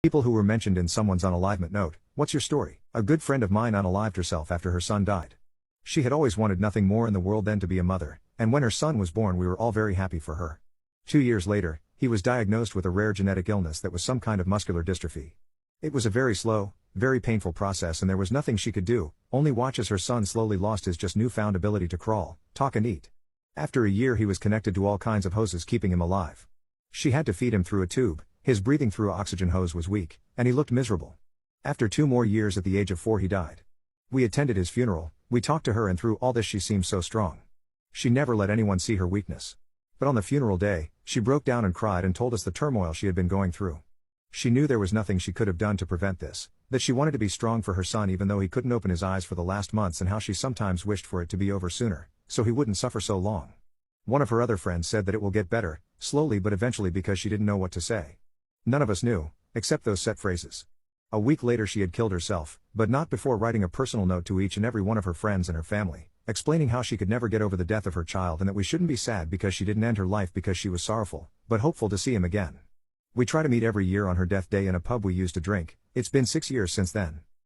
People who were mentioned in someone's unalivement note. What's your story? A good friend of mine unalived herself after her son died. She had always wanted nothing more in the world than to be a mother, and when her son was born we were all very happy for her. 2 years later, he was diagnosed with a rare genetic illness that was some kind of muscular dystrophy. It was a very slow, very painful process and there was nothing she could do, only watch as her son slowly lost his just newfound ability to crawl, talk and eat. After a year he was connected to all kinds of hoses keeping him alive. She had to feed him through a tube, his breathing through an oxygen hose was weak, and he looked miserable. After 2 more years at the age of 4 he died. We attended his funeral, we talked to her and through all this she seemed so strong. She never let anyone see her weakness. But on the funeral day, she broke down and cried and told us the turmoil she had been going through. She knew there was nothing she could have done to prevent this, that she wanted to be strong for her son even though he couldn't open his eyes for the last months and how she sometimes wished for it to be over sooner, so he wouldn't suffer so long. One of her other friends said that it will get better, slowly but eventually because she didn't know what to say. None of us knew, except those set phrases. A week later she had killed herself, but not before writing a personal note to each and every one of her friends and her family, explaining how she could never get over the death of her child and that we shouldn't be sad because she didn't end her life because she was sorrowful, but hopeful to see him again. We try to meet every year on her death day in a pub we used to drink. It's been 6 years since then.